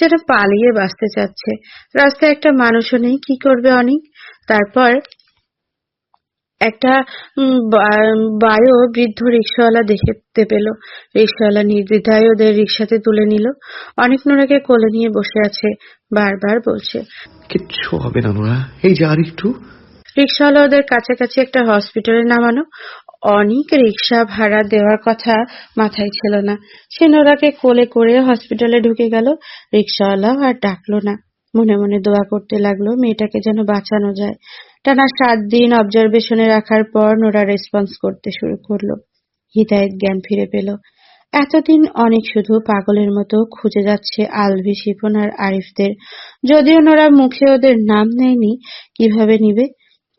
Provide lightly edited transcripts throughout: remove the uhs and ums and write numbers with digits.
যেন পালিয়ে বাঁচতে চাচ্ছে। রাস্তায় একটা মানুষও নেই, কি করবে অনিক? তারপর একটা বৃদ্ধ রিক্সাওয়ালা দেখতে পেল। রিক্সাওয়ালা নির্দ্বিধায় ওদের রিক্সাতে তুলে নিল। অনিক নোরাকে কোলে নিয়ে বসে আছে, বারবার বলছে, কিচ্ছু হবে না নোরা, এই যে আর একটু। রিক্সাওয়ালা ওদের কাছাকাছি একটা হসপিটালে নামানো। অনিক রিক্সা ভাড়া দেওয়ার কথা মাথায় ছিল না। সে নোরাকে কোলে করে হসপিটালে ঢুকে গেল। রিক্সাওয়ালা আর ডাকলো না, মনে মনে দোয়া করতে লাগলো মেয়েটাকে যেন বাঁচানো যায়। টানা 7 দিন অবজারভেশনে রাখার পর নোরা রেসপন্স করতে শুরু করলো। হিদায়েত জ্ঞান ফিরে পেল। এতদিন অনেক শুধু পাগলের মতো খুঁজে যাচ্ছে আলভি, শিপন আর আরিফদের। যদিও নোরা মুখে ওদের নাম নেয়নি, কিভাবে নিবে?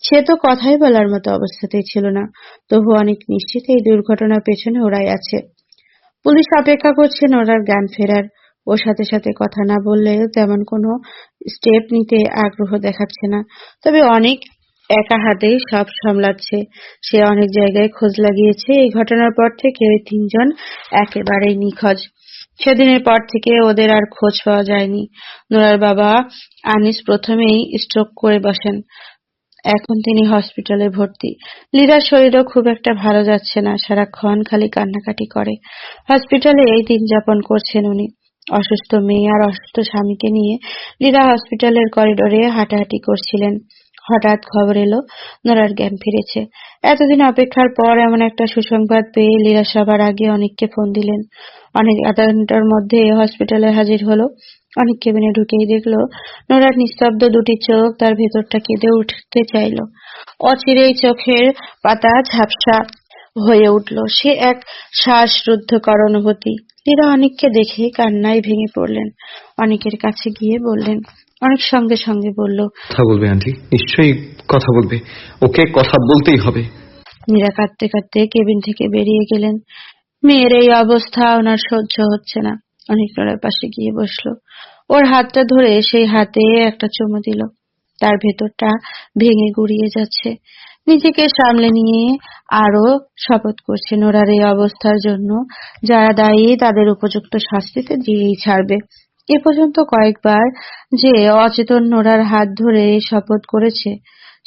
সে তো কথাই বলার মতো অবস্থাতেই ছিল না। তবু অনেক নিশ্চিত এই দুর্ঘটনার পেছনে ওরাই আছে। পুলিশ অপেক্ষা করছে নোরার জ্ঞান ফেরার। ওর সাথে সাথে কথা না বললে তেমন কোনো স্টেপ নিতে আগ্রহ দেখাচ্ছে না। তবে অনেক একা হাতেই সব সামলাচ্ছে। সে অনেক জায়গায় খোঁজ লাগিয়েছে। এই ঘটনার পর থেকে ওই 3 জন একেবারেই নিখোঁজ। সেদিনের পর থেকে ওদের আর খোঁজ পাওয়া যায়নি। নোরার বাবা আনিস প্রথমেই স্ট্রোক করে বসেন। এখন তিনি হসপিটালে ভর্তি। লিরার শরীরও খুব একটা ভালো যাচ্ছে না, সারাক্ষণ খালি কান্নাকাটি করে। হসপিটালে এই দিন যাপন করছেন উনি। অসুস্থ মেয়ে আর অসুস্থ স্বামীকে নিয়ে লিরা হসপিটালের করিডোরে হাঁটাহাঁটি করছিলেন। হঠাৎ খবর এলো নোরার জ্ঞান ফিরেছে। এতদিন অপেক্ষার পর এমন একটা সুসংবাদ পেয়ে লিরা সবার আগে অনেককে ফোন দিলেন। অনেক আধা ঘন্টার মধ্যে হসপিটালে হাজির হলো। অনেক কেবিনে ঢুকেই দেখলো নোরার নিস্তব্ধ দুটি চোখ, তার ভেতরটা কেঁদে উঠতে চাইল। অচিরেই চোখের পাতা ঝাপসা হয়ে উঠল। সে এক শ্বাসরুদ্ধকর অনুভূতি। লীরা অনেককে দেখে কান্নায় ভেঙে পড়লেন। অনেকের কাছে গিয়ে বললেন। অনেক সঙ্গে সঙ্গে বলল, কথা বলবে আন্টি, নিশ্চয়ই কথা বলবে, ওকে কথা বলতেই হবে। নীরা কাঁদতে কাঁদতে কেবিন থেকে বেরিয়ে গেলেন। মেয়ের এই অবস্থা ওনার সহ্য হচ্ছে না। অনেক নোরার পাশে গিয়ে বসলো। ওর হাতটা ধরে সেই হাতে একটা চুমু দিল। তার ভেতরটা ভেঙে গুড়িয়ে যাচ্ছে। নিজেকে সামলে নিয়ে আরো শপথ করছে নোরার এই অবস্থার জন্য যারা দায়ী তাদের উপযুক্ত শাস্তিতে দিয়েই ছাড়বে। এ পর্যন্ত কয়েকবার যে অচেতন নোরার হাত ধরে শপথ করেছে,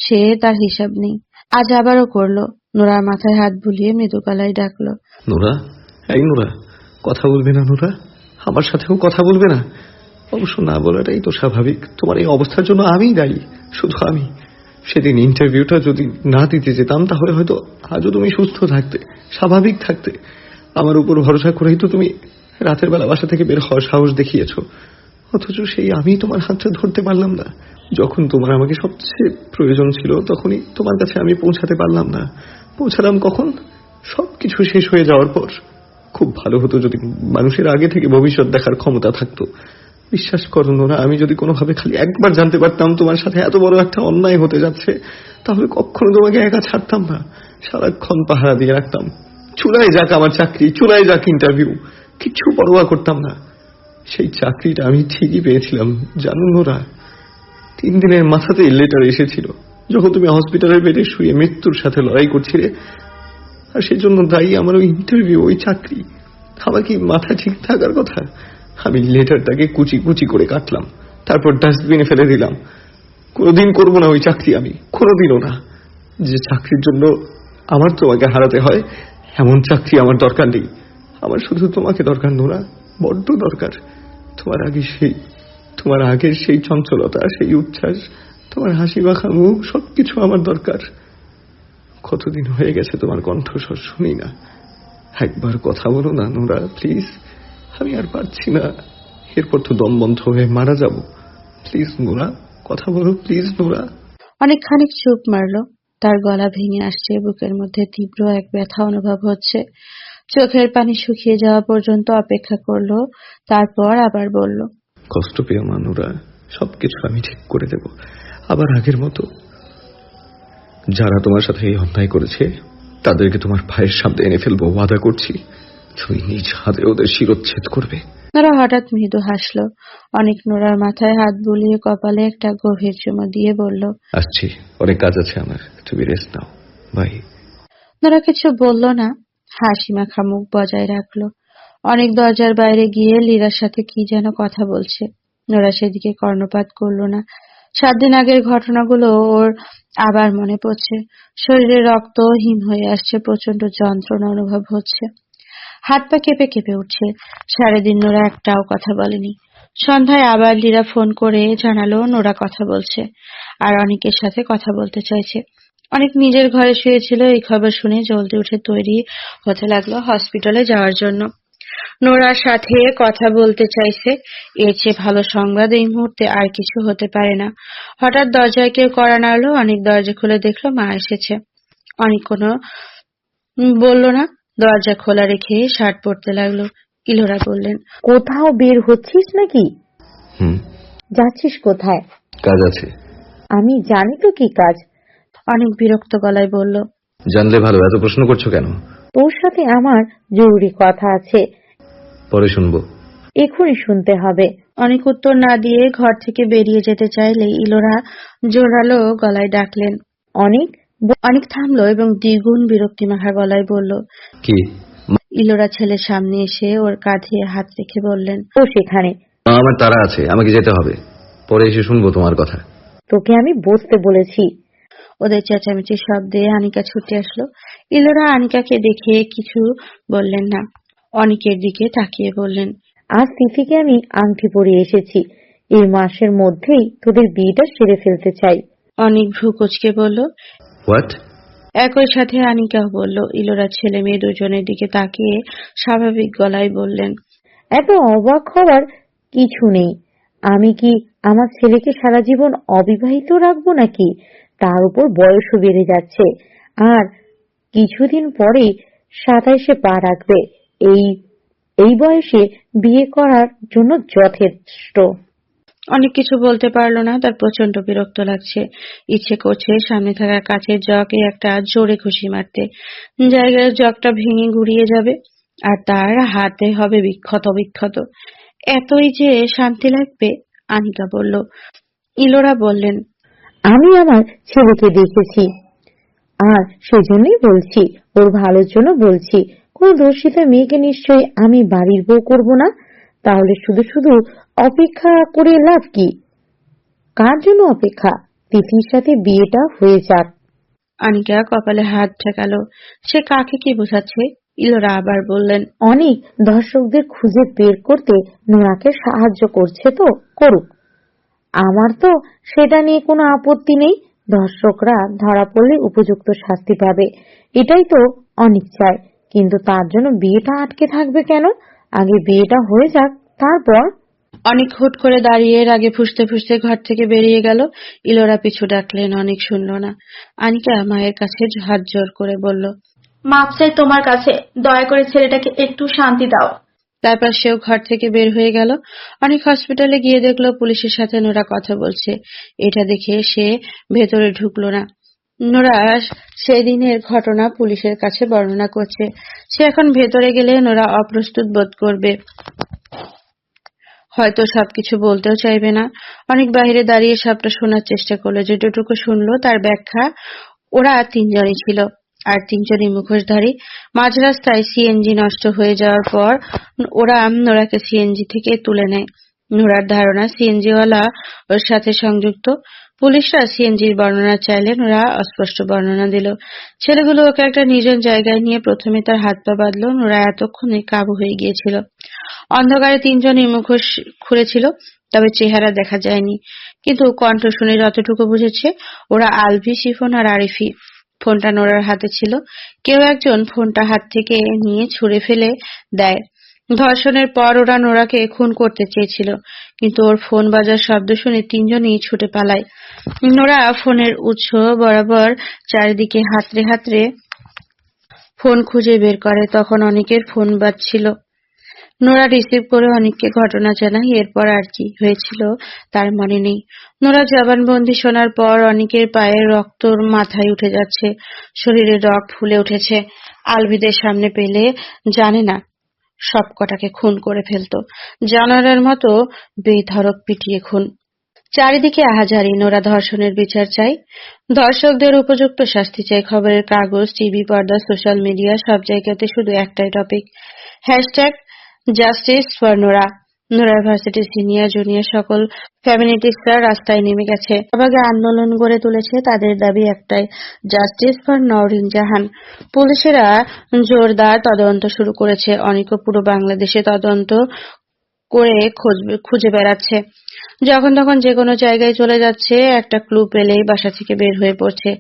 সে তার হিসাব নেই। আজ আবারও করলো। নোরার মাথায় হাত বুলিয়ে মৃদু গলায় ডাকলো, নোরা, এই নোরা, কথা বলবে না নোরা? আমার সাথেও কথা বলবে না? অবশ্য না বলাটাই তো স্বাভাবিক। তোমার এই অবস্থার জন্য আমিই দায়ী, শুধু আমি। সেদিন ইন্টারভিউটা যদি না দিতে যেতাম তাহলে হয়তো আজও তুমি সুস্থ থাকতে, স্বাভাবিক থাকতে। আমার উপর ভরসা করেই তো তুমি রাতের বেলা বাসা থেকে বের হওয়ার সাহস দেখিয়েছ। অথচ সেই আমি তোমার হাতটা ধরতে পারলাম না। যখন তোমার আমাকে সবচেয়ে প্রয়োজন ছিল তখনই তোমার কাছে আমি পৌঁছাতে পারলাম না। পৌঁছালাম কখন? সবকিছু শেষ হয়ে যাওয়ার পর। খুব ভালো হতো যদি মানুষের আগে থেকে ভবিষ্যৎ দেখার ক্ষমতা থাকতো। বিশ্বাস করো নোরা, আমি যদি কোনোভাবে খালি একবার জানতে পারতাম তোমার সাথে এত বড় একটা অন্যায় হতে যাচ্ছে, তাহলে কখনো তোমাকে একা ছাড়তাম না। সারাক্ষণ পাহারা দিয়ে রাখতাম। চুলায় যাক আমার চাকরি, চুলায় যাক ইন্টারভিউ, কিচ্ছু পরোয়া করতাম না। সেই চাকরিটা আমি ঠিকই পেয়েছিলাম জানো নোরা। 3 দিনের মাথাতেই লেটার এসেছিল, যখন তুমি হসপিটালের বেডে শুয়ে মৃত্যুর সাথে লড়াই করছিলে। আর সেজন্য দায়ী আমার ওই ইন্টারভিউ, ওই চাকরি। আমার কি মাথা ঠিক থাকার কথা? আমি লেটারটাকে কুচি কুচি করে কাটলাম, তারপর ডাস্টবিনে ফেলে দিলাম। কোনোদিন করবো না ওই চাকরি, আমি কোনোদিনও না। যে চাকরির জন্য আমার তোমাকে হারাতে হয়, এমন চাকরি আমার দরকার নেই। আমার শুধু তোমাকে দরকার নোরা, বড্ড দরকার। তোমার আগের সেই চঞ্চলতা, সেই উচ্ছ্বাস, তোমার হাসি মাখা মুখ, সবকিছু আমার দরকার। কতদিন হয়ে গেছে তোমার কণ্ঠস্বর শুনি না। একবার কথা বলো না নোরা, প্লিজ। আমি আর পারছি না, এরপর তো দম বন্ধ হয়ে মারা যাব। প্লিজ নোরা, কথা বলো প্লিজ নোরা। অনেকখানিক চুপ মারলো। তার গলা ভেঙে আসছে, বুকের মধ্যে তীব্র এক ব্যথা অনুভব হচ্ছে। চোখের পানি শুকিয়ে যাওয়া পর্যন্ত অপেক্ষা করলো, তারপর আবার বলল, কষ্ট পেও না নোরা, সবকিছু আমি ঠিক করে দেব, আবার আগের মতো। যারা তোমার সাথে এই অন্যায় করেছে তাদেরকে তোমার ভাইয়ের সামনে এনে ফেলবো, ওয়াদা করছি। তুমি নিজ হাতে ওদের শিরচ্ছেদ করবে। নোরা হঠাৎ মৃদু হাসলো। অনেক নোরার মাথায় হাত বুলিয়ে কপালে একটা গভীর চুমু দিয়ে বলল, আসছি, অনেক কাজ আছে আমার, তুমি রেস্ট নাও, বাই। নোরা কিছু বলল না। হাসি মাখা মুখ বজায় রাখলো। অনেক দরজার বাইরে গিয়ে লীরার সাথে কি যেন কথা বলছে। নোরা সেদিকে কর্ণপাত করলো না। 7 দিন আগের ঘটনাগুলো ওর আবার মনে পড়ছে। শরীরে রক্ত হিম হয়ে আসছে, প্রচন্ড যন্ত্রণা অনুভব হচ্ছে, হাত পা কেঁপে কেঁপে উঠছে। সারাদিন নোরা একটাও কথা বলেনি। সন্ধ্যায় আবার লীরা ফোন করে জানালো নোরা কথা বলছে আর অনেকের সাথে কথা বলতে চাইছে। অনেক নিজের ঘরে শুয়েছিল। এই খবর শুনে জলদি উঠে তৈরি হতে লাগলো হসপিটালে যাওয়ার জন্য। নোরার সাথে কথা বলতে চাইছে, এর চেয়ে ভালো সংবাদ এই মুহূর্তে আর কিছু হতে পারে না। হঠাৎ দরজায় কেউ কড়া নাড়লো। অনেক দরজা খুলে দেখলো মা এসেছে। অনেক কোনো বলল না, দরজা খোলা রেখে শার্ট পরতে লাগলো। ইলোরা বললেন, কোথাও বের হচ্ছিস নাকি? হুম, যাচ্ছিস কোথায়? কাজ আছে। আমি জানি তো কি কাজ। অনেক বিরক্ত গলায় বলল। জানলে ভালো, এত প্রশ্ন করছো কেন? তোর সাথে আমার জরুরি কথা আছে, পরে শুনবো। এখনই শুনতে হবে। অনেক উত্তর না দিয়ে ঘর থেকে বেরিয়ে যেতে চাইলে ইলোরা জোরালো গলায় ডাকলেন। অনেক অনেক থামলো এবং দ্বিগুণ বিরক্তি মাখা গলায় বলল, কি? ইলোরা ছেলের সামনে এসে ওর কাঁধে হাত রেখে বললেন, ও সেখানে। আমার তাড়া আছে, আমাকে যেতে হবে, পরে এসে শুনবো তোমার কথা। তোকে আমি বসতে বলেছি। ওদের চেঁচামেচির শব্দে আনিকা ছুটে আসলো। ইলোরা আনিকাকে দেখে কিছু বললেন না। অনেকের দিকে তাকিয়ে বললেন, আজ তিথিকে আমি আংটি পরিয়ে এসেছি। এই মাসের মধ্যেই তোদের বিয়েটা সেরে ফেলতে চাই। অনেক ভ্রু কুঁচকে বলল। হোয়াট? একই সাথে আনিকাও বলল। ইলোরা ছেলে মেয়ে দুজনের দিকে তাকিয়ে স্বাভাবিক গলায় বললেন, এত অবাক হওয়ার কিছু নেই। আমি কি আমার ছেলেকে সারা জীবন অবিবাহিত রাখবো নাকি? তার উপর বয়সও বেড়ে যাচ্ছে, আর কিছুদিন পরে 27-এ পা রাখবে। এই এই বয়সে বিয়ে করার জন্য যথেষ্ট। অনেক কিছু বলতে পারলো না। তার প্রচন্ড বিরক্ত লাগছে। ইচ্ছে করছে সামনে থাকা কাচের জগে একটা জোরে ঘুষি মারতে। জায়গায় জগটা ভেঙে গুড়িয়ে যাবে আর তার হাতে হবে বিক্ষত বিক্ষত। এতই যে শান্তি লাগবে। আনিকা বলল। ইলোরা বললেন, আমি আমার ছেলেকে দেখেছি, আর সেজন্যই বলছি, ওর ভালোর জন্য বলছি। কোন দর্শিতা মেয়েকে নিশ্চয়ই আমি বাড়ির বউ করব না। তাহলে শুধু শুধু অপেক্ষা করে লাভ কি? কার জন্য অপেক্ষা? তিথির সাথে বিয়েটা হয়ে যাক। আনিকা কপালে হাত ঠেকালো। সে কাকে কি বোঝাচ্ছে? ইলোরা আবার বললেন, অনেক দর্শকদের খুঁজে বের করতে নোরাকে সাহায্য করছে তো করুক, আমার তো সেটা নিয়ে কোনো আপত্তি নেই। দর্শকরা ধরা পড়লে উপযুক্ত শাস্তি পাবে, এটাই তো অনেক চায়। কিন্তু তার জন্য বিয়েটা আটকে থাকবে কেন? আগে বিয়েটা হয়ে যাক, তারপর। অনেক হুট করে দাঁড়িয়ে রাগে ফুঁসতে ফুঁসতে ঘর থেকে বেরিয়ে গেল। ইলোরা পিছু ডাকলেন, অনেক শুনল না। আনিকা মায়ের কাছে হাত জোর করে বলল, মাপ চাই তোমার কাছে, দয়া করে ছেলেটাকে একটু শান্তি দাও। তারপর সেও ঘর থেকে বের হয়ে গেল। অনেক হসপিটালে গিয়ে দেখলো পুলিশের সাথে নোরা কথা বলছে। এটা দেখে সে ভেতরে ঢুকলো না। নোরা সেদিনের ঘটনা পুলিশের কাছে বর্ণনা করছে। সে এখন ভেতরে গেলে নোরা অপ্রস্তুত বোধ করবে, হয়তো সবকিছু বলতেও চাইবে না। অনেক বাইরে দাঁড়িয়ে সবটা শোনার চেষ্টা করলো। যেটুকু শুনলো তার ব্যাখ্যা, ওরা 3 জনই ছিল আর 3 জনই মুখোশধারী। মাঝ রাস্তায় সিএনজি নষ্ট হয়ে যাওয়ার পর ওরা নোরাকে সিএনজি থেকে তুলে নেয়। নোরার ধারণা সিএনজিওয়ালা ওর সাথে সংযুক্ত। পুলিশরা সিএনজির বর্ণনা চাইলে নোরা অস্পষ্ট বর্ণনা দিল। ছেলেগুলো ওকে একটা নির্জন জায়গায় নিয়ে প্রথমে তার হাত পা বাঁধলো। নোরা এতক্ষণে কাবু হয়ে গিয়েছিল। অন্ধকারে 3 জনই মুখোশ খুলেছিল, তবে চেহারা দেখা যায়নি। কিন্তু কণ্ঠ শুনে যতটুকু বুঝেছে ওরা আলভি, শিফন আর আরিফি। ফোনটা নোরার হাতে ছিল। কেউ একজন ফোনটা হাত থেকে নিয়ে ছুঁড়ে ফেলে দেয়। ধর্ষণের পর ওরা নোরাকে খুন করতে চেয়েছিল, কিন্তু ওর ফোন বাজার শব্দ শুনে 3 জনই ছুটে পালায়। নোরা ফোনের উৎস বরাবর চারিদিকে হাতড়ে হাতড়ে ফোন খুঁজে বের করে। তখন অনেকের ফোন বাজছিল। নোরা রিসিভ করে অনেককে ঘটনা জানায়। এরপর আর কি হয়েছিল তার মনে নেই। নোরা জবানবন্দি শোনার পর অনেকের পায়ের রক্ত মাথায় উঠে যাচ্ছে, শরীরের রগ ফুলে উঠেছে। আলভিদের সামনে পেলে জানে না সব কটাকে খুন করে ফেলতো, জানোয়ারের মতো বেধড়ক পিটিয়ে খুন। চারিদিকে আহাজারি, নোরা ধর্ষণের বিচার চাই, ধর্ষকদের উপযুক্ত শাস্তি চাই। খবরের কাগজ, টিভি, পর্দা, সোশ্যাল মিডিয়া সব জায়গাতে শুধু একটাই topic, justice for Nora. Nora ভার্সিটির সিনিয়র জুনিয়র সকল ফেমিনিস্টরা রাস্তায় নেমে গেছে, সবাইকে আন্দোলন গড়ে তুলেছে। তাদের দাবি একটাই, জাস্টিস ফর নওরিন জাহান। পুলিশেরা জোরদার তদন্ত শুরু করেছে। অনেকে পুরো বাংলাদেশে তদন্ত করে খুঁজে বেড়াচ্ছে, যখন তখন যে কোনো জায়গায় চলে যাচ্ছে, একটা ক্লু পেলেই বাসা থেকে বের হয়ে পড়ছে।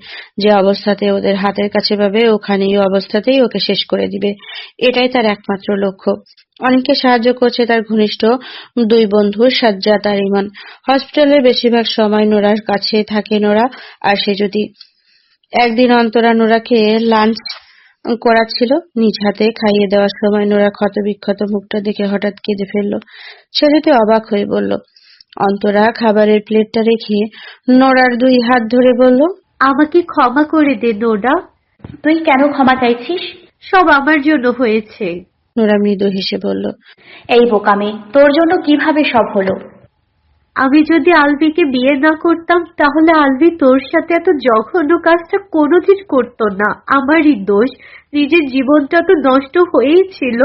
যে অবস্থাতে ওদের হাতের কাছে পাবে, ওখানেই অবস্থাতেই ওকে শেষ করে দিবে, এটাই তার একমাত্র লক্ষ্য। অনেককে সাহায্য করছে তার ঘনিষ্ঠ দুই বন্ধু সাজ্জাদ আর ইমন। হসপিটালের বেশিরভাগ সময় নোরার কাছে থাকে নোরা আর সে যদি। একদিন অন্তরা নোরাকে লাঞ্চ করাচ্ছিল, নিজ হাতে খাইয়ে দেওয়ার সময় নোরা ক্ষতবিক্ষত মুখটা দেখে হঠাৎ কেঁদে ফেলল। সে যদি অবাক হয়ে বলল। অন্তরা খাবারের প্লেটটা রেখে নোরার দুই হাত ধরে বলল, আমাকে ক্ষমা করে দে নোরা, তুই কেন ক্ষমা চাইছিস? সব আমার জন্য হয়েছে। নোরা মৃদু হেসে বলল, এই বোকামে, তোর জন্য কিভাবে সব হলো? আমি যদি আলভিকে বিয়ে না করতাম তাহলে আলভি তোর সাথে এত জঘন্য কাজটা কোনোদিন করতো না। আমারই দোষ, নিজের জীবনটা তো নষ্ট হয়েই ছিল,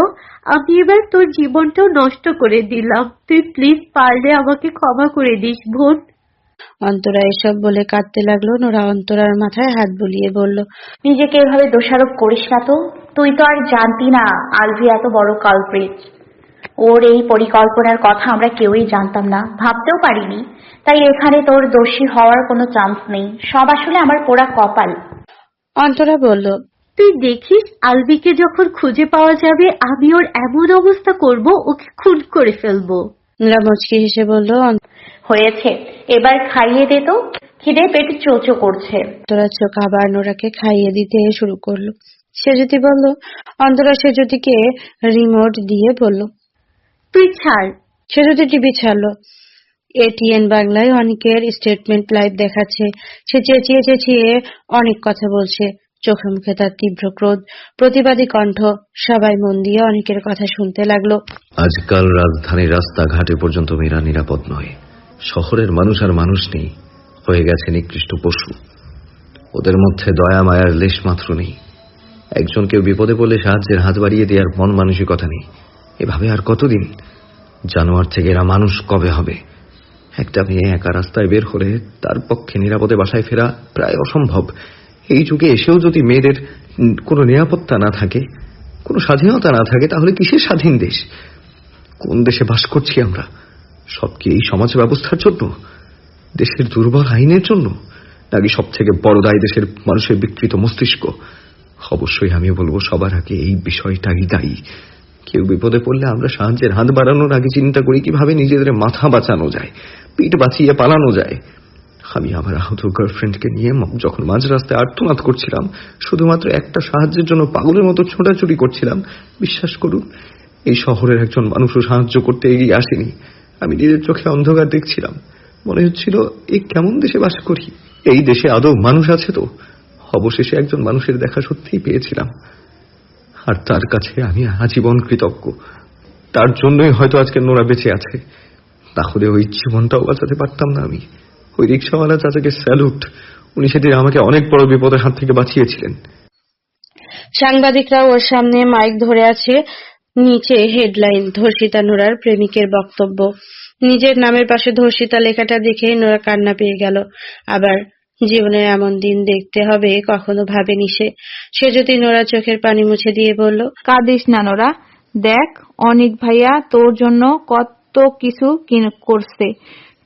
আমি এবার তোর জীবনটাও নষ্ট করে দিলাম। তুই প্লিজ পারলে আমাকে ক্ষমা করে দিস বোন। অন্তরা এসব বলে কাঁদতে লাগলো। নোরা অন্তরার মাথায় হাত বুলিয়ে বলল, নিজেকে এভাবে দোষারোপ করিস না তো। তুই তো আর জানতি না আলভি এত বড় কালপ্রিট। ওর এই পরিকল্পনার কথা আমরা কেউই জানতাম না, ভাবতেও পারিনি। তাই এখানে তোর দোষী হওয়ার কোনো চান্স নেই। সব আসলে আমার পোড়া কপাল। অন্তরা বলল, তুই দেখিস আলভিকে যখন খুঁজে পাওয়া যাবে আমি ওর এমন অবস্থা করব ওকে খুন করে ফেলবো। নোরা মুচকি হেসে বলল, হয়েছে, এবার খাইয়ে দে তো, খিদে পেট চোচো করছে। অন্তরা চোখ আবার নোরাকে খাইয়ে দিতে শুরু করলো। সেজুতি বলল। অন্তরা সেজুতিকে রিমোট দিয়ে বলল, তুই ছাড়। সেজুতি টিভি ছাড়লো। এটিএন বাংলায় অনেকের স্টেটমেন্ট লাইভ দেখাচ্ছে। সে চেঁচিয়ে চেঁচিয়ে অনেক কথা বলছে, চোখে মুখে তার তীব্র ক্রোধ, প্রতিবাদী কণ্ঠ। সবাই মন দিয়ে অনেকের কথা শুনতে লাগলো। আজকাল রাজধানীর রাস্তাঘাটে পর্যন্ত মেয়েরা নিরাপদ নয়। শহরের মানুষ আর মানুষ নেই, হয়ে গেছে নিকৃষ্ট পশু। ওদের মধ্যে দয়া মায়ার লেশ মাত্র নেই। একজন কেউ বিপদে পড়লে সাহায্যের হাত বাড়িয়ে দেওয়ার মন মানসিকতা নেই। এভাবে আর কতদিন? জানোয়ার থেকে এরা মানুষ কবে হবে? একটা মেয়ে একা রাস্তায় বের হলে তার পক্ষে নিরাপদে বাসায় ফেরা প্রায় অসম্ভব। এই যুগে এসেও যদি মেয়েদের কোনো নিরাপত্তা না থাকে, কোনো স্বাধীনতা না থাকে, তাহলে কিসের স্বাধীন দেশ? কোন দেশে বাস করছি আমরা? সব কি এই সমাজ ব্যবস্থার জন্য, দেশের দুর্বল আইনের জন্য, নাকি সব থেকে বড় দায়ী দেশের মানুষের বিকৃত মস্তিষ্ক? অবশ্যই আমি বলবো সবার আগে এই বিষয়টাই দায়ী। কেউ বিপদে পড়লে আমরা সাহায্যের হাত বাড়ানোর আগে চিন্তা করি কিভাবে নিজেদের মাথা বাঁচানো যায়, পিঠ বাঁচিয়ে পালানো যায়। আমি আমার আহত গার্লফ্রেন্ডকে নিয়ে যখন মাঝ রাস্তায় আর্তনাদ করছিলাম, শুধুমাত্র একটা সাহায্যের জন্য পাগলের মতো ছোটাছুটি করছিলাম, বিশ্বাস করুন এই শহরের একজন মানুষও সাহায্য করতে এগিয়ে আসেনি। আমি নিজের চোখে অন্ধকার দেখছিলাম। মনে হচ্ছিল এই কেমন দেশে বাস করি, এই দেশে আদৌ মানুষ আছে তো? অবশেষে একজন মানুষের দেখা সত্যিই পেয়েছিলাম, আর তার কাছে আমি আজীবন কৃতজ্ঞ। তার জন্যই হয়তো আজকে নোরা বেঁচে আছে, তাহলে ওই জীবনটাও বাঁচাতে পারতাম না আমি। ওই রিক্সাওয়ালা চাচাকে স্যালুট, উনি সেদিন আমাকে অনেক বড় বিপদের হাত থেকে বাঁচিয়েছিলেন। সাংবাদিকরা ওর সামনে মাইক ধরে আছে, নিচে হেডলাইন, ধর্ষিতা নোরার প্রেমিকের বক্তব্য। নিজের নামের পাশে ধর্ষিতা লেখাটা দেখে নোরা কান্না পেয়ে গেল। আবার জীবনে এমন দিন দেখতে হবে কখনো ভাবেনি সে যদি নোরা চোখের পানি মুছে দিয়ে বলল, কাঁদিস না নোরা, দেখ অনিক ভাইয়া তোর জন্য কত কিছু করছে।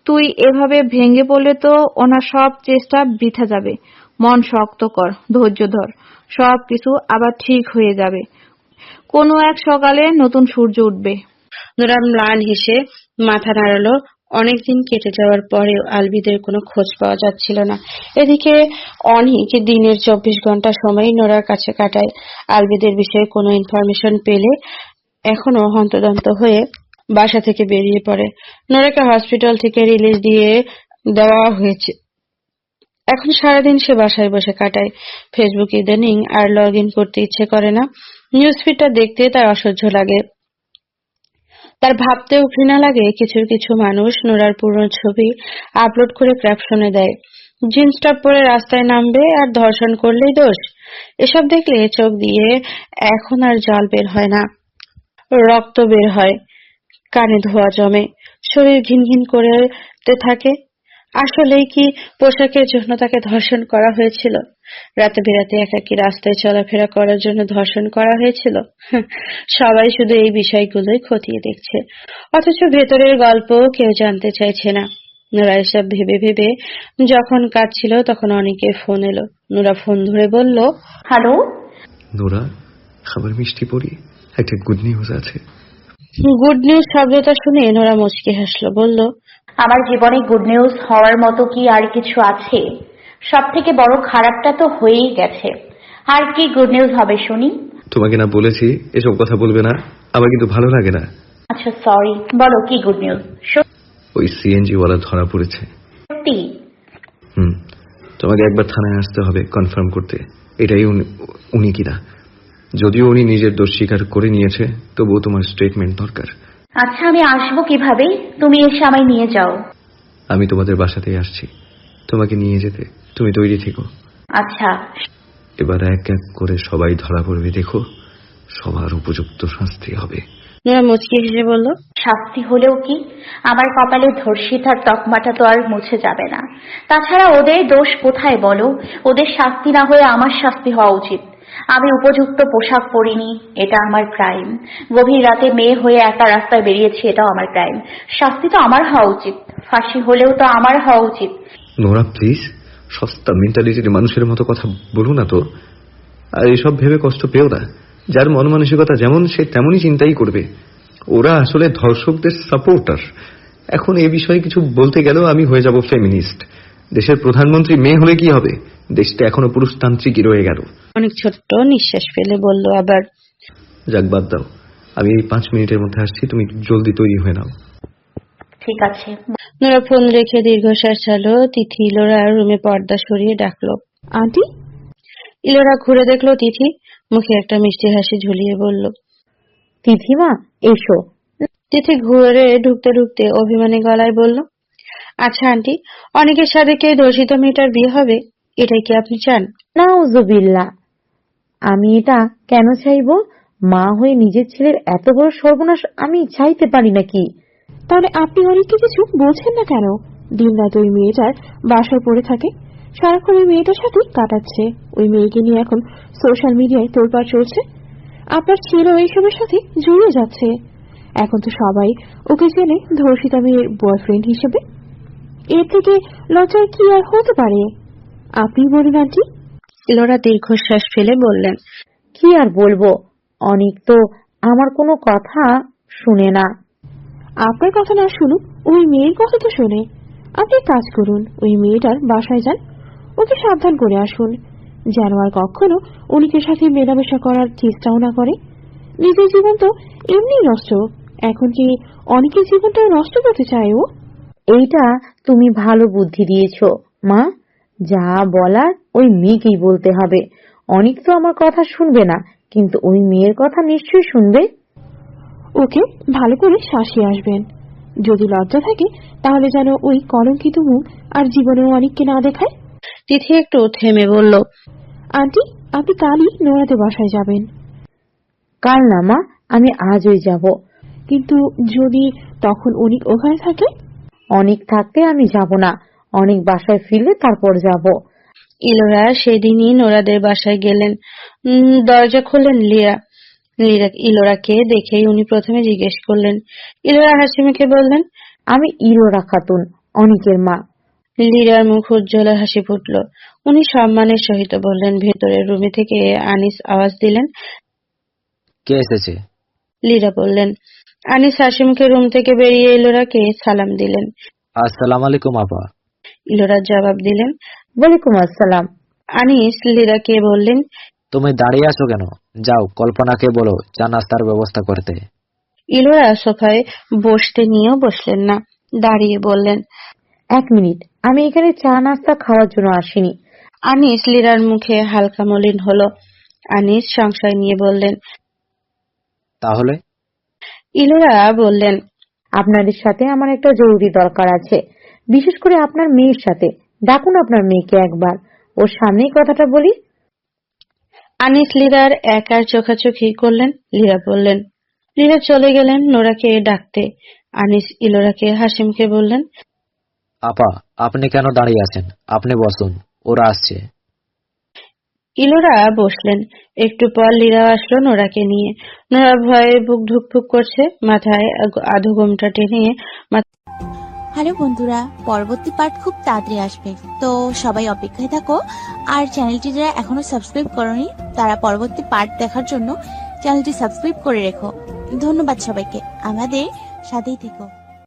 তুই এভাবে ভেঙে পড়লে তো ওনার সব চেষ্টা বৃথা যাবে। মন শক্ত কর, ধৈর্য ধর, সব কিছু আবার ঠিক হয়ে যাবে। কোনো এক সকালে নতুন সূর্য উঠবে। নোরা ম্লান হেসে মাথা নাড়ালো। অনেকদিন কেটে যাওয়ার পরেও আলবিদের কোনো খোঁজ পাওয়া যাচ্ছিল না। এদিকে অনেক দিনের 24 ঘন্টা সময় নোরার কাছে কাটায়। আলবিদের বিষয়ে কোনো ইনফরমেশন পেলে এখনো হন্তদন্ত হয়ে বাসা থেকে বেরিয়ে পড়ে। নোরাকে হসপিটাল থেকে রিলিজ দিয়ে দেওয়া হয়েছে। এখন সারাদিন সে বাসায় বসে কাটায়। ফেসবুক ইদানিং আর লগ ইন করতে ইচ্ছে করে না। নিউজ ফিডটা দেখতে তার অসহ্য লাগে। তার ভাবতেও ঘৃণা লাগে কিছু কিছু মানুষ নোরার পুরনো ছবি আপলোড করে ক্যাপশনে দেয়, জিন্স টপ পরে রাস্তায় নামবে আর ধর্ষণ করলেই দোষ। এসব দেখলে চোখ দিয়ে এখন আর জল বের হয় না, রক্ত বের হয়, কানে ধোঁয়া জমে, শরীর ঘিনঘিন করতে থাকে। আসলেই কি পোশাকের জন্য তাকে ধর্ষণ করা হয়েছিল? রাতে বিরাতে একাকী রাস্তায় চলাফেরা করার জন্য ধর্ষণ করা হয়েছিল? সবাই শুধু এই বিষয়গুলোই খতিয়ে দেখছে, অথচ ভেতরের গল্প কেউ জানতে চাইছে না। নোরা এসব ভেবে ভেবে যখন কাঁদছিল তখন অনেকের ফোন এলো। নোরা ফোন ধরে বলল, হ্যালো। নোরা, আমার মিষ্টি পড়ি, একটা গুড নিউজ আছে। গুড নিউজ শব্দটা শুনে নোরা মুচকি হাসলো, বলল, আমার জীবনে গুড নিউজ হওয়ার মতো কি আর কিছু আছে? সব থেকে বড় খারাপটা তো হয়েই গেছে, আর কি গুড নিউজ হবে শুনি? তোমাকে না বলেছি এসব কথা বলবে না, আমার কিন্তু ভালো লাগে না। আচ্ছা সরি, বলো কি গুড নিউজ? ওই সিএনজি ওয়ালা ধরা পড়েছে। সত্যি? তোমাকে একবার থানায় আসতে হবে কনফার্ম করতে এটাই উনি কিনা। যদিও উনি নিজের দোষ স্বীকার করে নিয়েছে, তবুও তোমার স্টেটমেন্ট দরকার। আচ্ছা আমি আসবো কিভাবে? তুমি এসে আমায় নিয়ে যাও। আমি তোমাদের বাসাতেই আসছি তোমাকে নিয়ে যেতে, তুমি তৈরি থেকো। আচ্ছা। এবার এক এক করে সবাই ধরা পড়বে, দেখো সবার উপযুক্ত শাস্তি হবে। নোরা মুচকি হেসে বলল, শাস্তি হলেও কি, আমার কপালে ধর্ষিতার তকমাটা তো আর মুছে যাবে না। তাছাড়া ওদের দোষ কোথায় বলো? ওদের শাস্তি না হয়ে আমার শাস্তি হওয়া উচিত। আমি উপযুক্ত পোশাক পরিনি, এটা আমার ক্রাইম। গভীর রাতে মেয়ে হয়ে একা রাস্তায় বেরিয়েছি, এটাও আমার ক্রাইম। শাস্তি তো আমার হওয়া উচিত, ফাঁসি হলেও তো আমার হওয়া উচিত। নোরা প্লিজ, সস্তা মেন্টালিটির মানুষের মতো কথা বলো না তো। আর এসব ভেবে কষ্ট পেও না, যার মন মানসিকতা যেমন সে তেমনই চিন্তাই করবে। ওরা আসলে ধর্ষকদের সাপোর্টার। এখন এ বিষয়ে কিছু বলতে গেলেও আমি হয়ে যাব ফেমিনিস্ট। দেশের প্রধানমন্ত্রী মেয়ে হলে কি হবে? দেশটা এখনো পুরুষতান্ত্রিকই রয়ে গেল। অনেক ছোট্ট নিঃশ্বাস ফেলে বলল আবার, যাক বাদ দাও, আমি এই 5 মিনিটের মধ্যে আসছি, তুমি জলদি তৈরি হয়ে নাও। ঠিক আছে। নোরা ফোন রেখে দীর্ঘশ্বাস ছাড়লো। তিথি ইলোরা রুমে পর্দা সরিয়ে ডাকলো, আন্টি। ইলোরা ঘুরে দেখলো তিথি, মুখে একটা মিষ্টি হাসি ঝুলিয়ে বলল, তিথিমা এসো। তিথি ঘুরে ঢুকতে ঢুকতে অভিমানী গলায় বলল, আচ্ছা আন্টি, অনেকের সাথে কে ধর্ষিত মেয়েটার বিয়ে হবে, এটাই কি আপনি চান? নাউজুবিল্লাহ, আমি এটা কেন চাইবো? মা হয়ে নিজের ছেলের এত বড় সর্বনাশ আমি চাইতে পারি নাকি? তাহলে আপনি অনেককে কিছু বলছেন না কেন? দিন রাত ওই মেয়েটার বাসায় পড়ে থাকে, সারাক্ষণ ওই মেয়েটার সাথে কাটাচ্ছে। ওই মেয়েকে নিয়ে এখন সোশ্যাল মিডিয়ায় তোলপাড় চলছে। আপনার ছেলে এইসবের সাথে জড়িয়ে যাচ্ছে। এখন তো সবাই ওকে চেনে ধর্ষিতা মেয়ের বয়ফ্রেন্ড হিসেবে। এর থেকে লজ্জার কি আর হতে পারে? আপনি বলুন আন্টি। ইলোরা দীর্ঘশ্বাস ফেলে বললেন, কি আর বলবো, অনেক তো আমার কোনো কথা শুনে না। আপনার কথা না শুনুক, ওই মেয়ের কথা তো শোনে। আপনি কাজ করুন, ওই মেয়েটার বাসায় যান, ওকে সাবধান করে আসুন, যেন আর কখনো অনেকের সাথে মেলামেশা করার চেষ্টাও না করে। নিজের জীবন তো এমনি নষ্ট, এখন কি অনেকের জীবনটা নষ্ট করতে চায় ও? এইটা তুমি ভালো বুদ্ধি দিয়েছো মা। যা বলার ওই মেয়েকেই বলতে হবে। অনেক তো আমার কথা শুনবে না, কিন্তু ওই মেয়ের কথা নিশ্চয়ই শুনবে। ওকে ভালো করে শাসিয়ে আসবেন। যদি লজ্জা থাকে তাহলে যেন ওই কলঙ্কিত মুখ আর জীবনেও অনেককে না দেখায়। তিথি একটু থেমে বলল, আন্টি, আপনি কালই নোরাতে বাসায় যাবেন। কাল না মা, আমি আজই যাব। কিন্তু যদি তখন অনেক ওখানে থাকে? অনেক থাকতে আমি যাব না, অনেক বাসায় ফিরলে তারপর যাব। ইলোরা সেদিনই নোরাদের বাসায় গেলেন। দরজা খুললেন লীরা। ইলোরাকে দেখেই উনি প্রথমে জিজ্ঞেস করলেন। ইলোরা হাসি মুখে বললেন, আমি ইলোরা খাতুন, অনেকের মা। লীরার মুখ উজ্জ্বল হাসি ফুটল। উনি সম্মানের সহিত বললেন, ভেতরের রুমে থেকে আনিস আওয়াজ দিলেন। কে এসেছে? লীরা বললেন। আনিস হাসি মুখে রুম থেকে বেরিয়ে ইলোরাকে সালাম দিলেন। আসসালামু আলাইকুম আপা। ইলোরা জবাব দিলেন, ওয়ালাইকুম আসসালাম। আনিস লীরাকে বললেন, তুমি দাঁড়িয়ে আছো কেন? যাও কল্পনাকে বলো চা নাস্তার ব্যবস্থা করতে। ইলোরা সোফায় বসতে নিয়েও বসলেন না, দাঁড়িয়ে বললেন, 1 মিনিট, আমি এখানে চা নাস্তা খাওয়ার জন্য আসিনি। আনিস লীরার মুখে হালকা মলিন হলো। আনিস সংশয় নিয়ে বললেন, তাহলে? ইলোরা বললেন, আপনাদের সাথে আমার একটা জরুরি দরকার আছে, বিশেষ করে আপনার মেয়ের সাথে। ডাকুন আপনার মেয়েকে একবার, ওর সামনেই কথাটা বলি। আনিস লীরার একার চোখাচোখি করলেন। লীরা বললেন। লীরা চলে গেলেন নোরাকে ডাকতে। আনিস ইলোরাকে হাসিমুখে বললেন, আপা, আপনি কেন দাঁড়িয়ে আছেন? আপনি বসুন, ওরা আসছে। ইলোরা বসলেন। একটু পর লীরা আসলো নোরাকে নিয়ে। নোরা ভয়ে বুক ধুকপুক করছে, মাথায় আধো ঘোমটা টেনে। হ্যালো বন্ধুরা, পরবর্তী পার্ট খুব তাড়াতাড়ি আসবে, তো সবাই অপেক্ষায় থাকো। আর চ্যানেলটি যারা এখনো সাবস্ক্রাইব করনি তারা পরবর্তী পার্ট দেখার জন্য চ্যানেলটি সাবস্ক্রাইব করে রেখো। ধন্যবাদ সবাইকে, আমাদের সাথেই থেকো।